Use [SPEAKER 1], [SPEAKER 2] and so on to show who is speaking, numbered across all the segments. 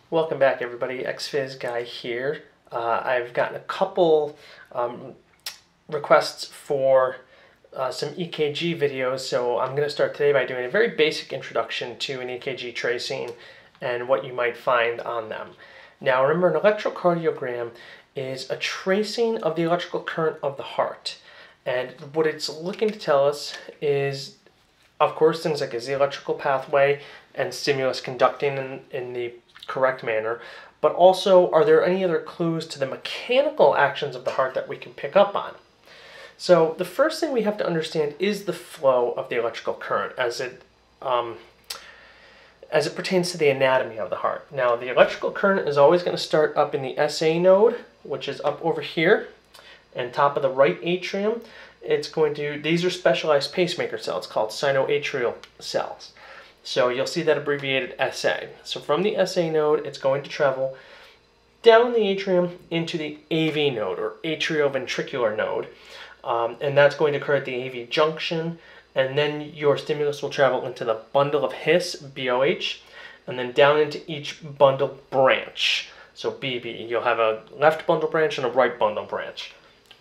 [SPEAKER 1] Welcome back, everybody. XFizz Guy here. I've gotten a couple requests for some EKG videos, so I'm going to start today by doing a very basic introduction to an EKG tracing and what you might find on them. Now, remember, an electrocardiogram is a tracing of the electrical current of the heart, and what it's looking to tell us is, of course, things like is the electrical pathway and stimulus conducting in the correct manner, but also are there any other clues to the mechanical actions of the heart that we can pick up on? So the first thing we have to understand is the flow of the electrical current as it pertains to the anatomy of the heart. Now, the electrical current is always going to start up in the SA node, which is up over here, and top of the right atrium. These are specialized pacemaker cells called sinoatrial cells. So you'll see that abbreviated SA. So from the SA node, it's going to travel down the atrium into the AV node, or atrioventricular node. And that's going to occur at the AV junction. And then your stimulus will travel into the bundle of His, BOH, and then down into each bundle branch. So BB, you'll have a left bundle branch and a right bundle branch.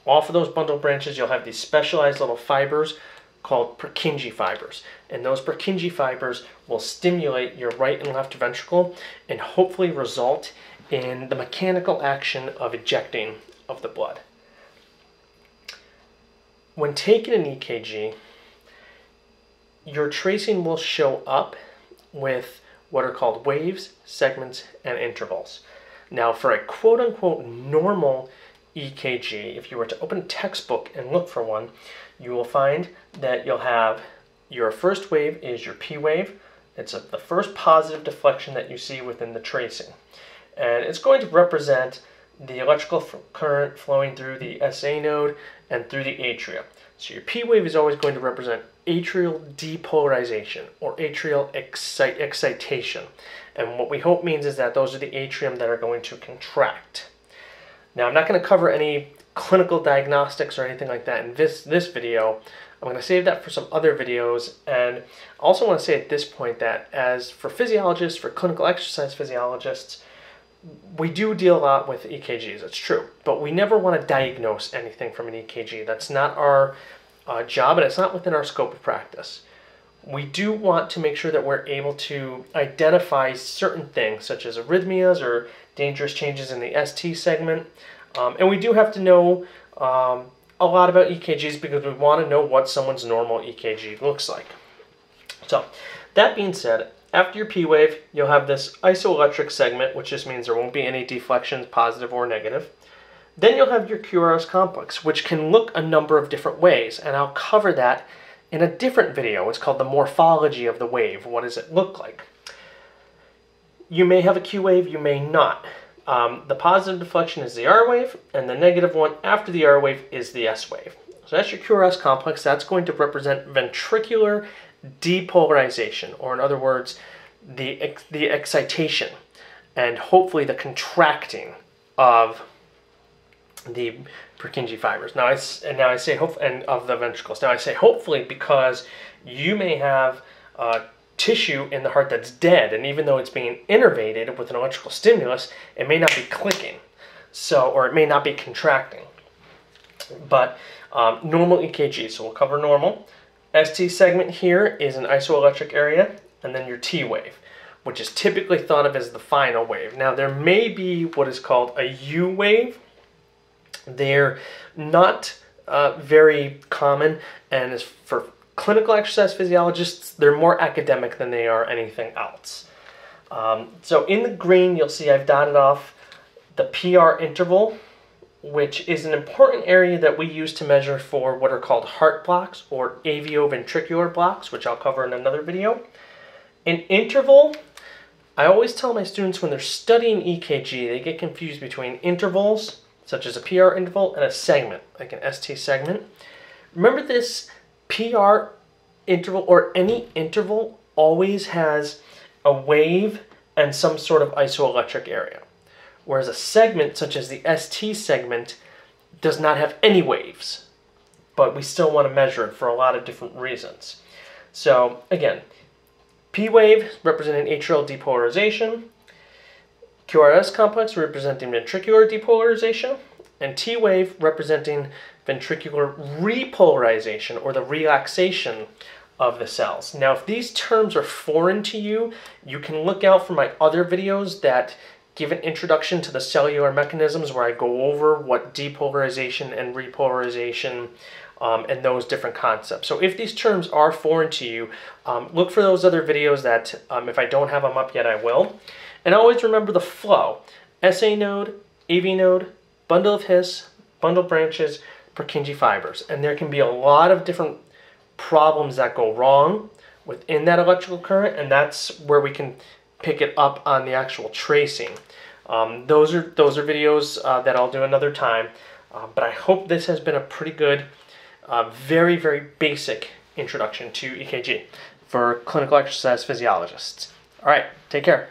[SPEAKER 1] Off of those bundle branches, you'll have these specialized little fibers called Purkinje fibers. And those Purkinje fibers will stimulate your right and left ventricle and hopefully result in the mechanical action of ejecting of the blood. When taking an EKG, your tracing will show up with what are called waves, segments, and intervals. Now, for a quote-unquote normal EKG, if you were to open a textbook and look for one, you will find that you'll have your first wave is your P wave. It's the first positive deflection that you see within the tracing. And it's going to represent the electrical current flowing through the SA node and through the atria. So your P wave is always going to represent atrial depolarization or atrial excitation. And what we hope means is that those are the atrium that are going to contract. Now, I'm not going to cover any clinical diagnostics or anything like that in this video. I'm going to save that for some other videos, and I also want to say at this point that as for physiologists, for clinical exercise physiologists, we do deal a lot with EKGs, it's true, but we never want to diagnose anything from an EKG. That's not our job, and it's not within our scope of practice. We do want to make sure that we're able to identify certain things, such as arrhythmias or dangerous changes in the ST segment. And we do have to know a lot about EKGs because we want to know what someone's normal EKG looks like. So, that being said, after your P wave, you'll have this isoelectric segment, which just means there won't be any deflections, positive or negative. Then you'll have your QRS complex, which can look a number of different ways, and I'll cover that in a different video. It's called the morphology of the wave. What does it look like? You may have a Q wave, you may not. The positive deflection is the R wave, and the negative one after the R wave is the S wave. So that's your QRS complex. That's going to represent ventricular depolarization, or in other words, the excitation and hopefully the contracting of the Purkinje fibers. Now I say hopefully, and of the ventricles. Now I say hopefully because you may have tissue in the heart that's dead, and even though it's being innervated with an electrical stimulus, it may not be clicking, or it may not be contracting. But normal EKG, so we'll cover normal. ST segment here is an isoelectric area, and then your T wave, which is typically thought of as the final wave. Now there may be what is called a U wave. They're not very common, and as for clinical exercise physiologists, they're more academic than they are anything else. So in the green, you'll see I've dotted off the PR interval, which is an important area that we use to measure for what are called heart blocks or avioventricular blocks, which I'll cover in another video. An interval, I always tell my students when they're studying EKG, they get confused between intervals, such as a PR interval, and a segment, like an ST segment. Remember, this PR interval, or any interval, always has a wave and some sort of isoelectric area. Whereas a segment, such as the ST segment, does not have any waves. But we still want to measure it for a lot of different reasons. So, again, P wave representing atrial depolarization. QRS complex representing ventricular depolarization, and T wave representing ventricular repolarization, or the relaxation of the cells. Now, if these terms are foreign to you, you can look out for my other videos that give an introduction to the cellular mechanisms, where I go over what depolarization and repolarization and those different concepts. So if these terms are foreign to you, look for those other videos that, if I don't have them up yet, I will. And always remember the flow: SA node, AV node, bundle of His, bundle of branches, Purkinje fibers. And there can be a lot of different problems that go wrong within that electrical current, and that's where we can pick it up on the actual tracing. Those are videos that I'll do another time, but I hope this has been a pretty good, very, very basic introduction to EKG for clinical exercise physiologists. All right, take care.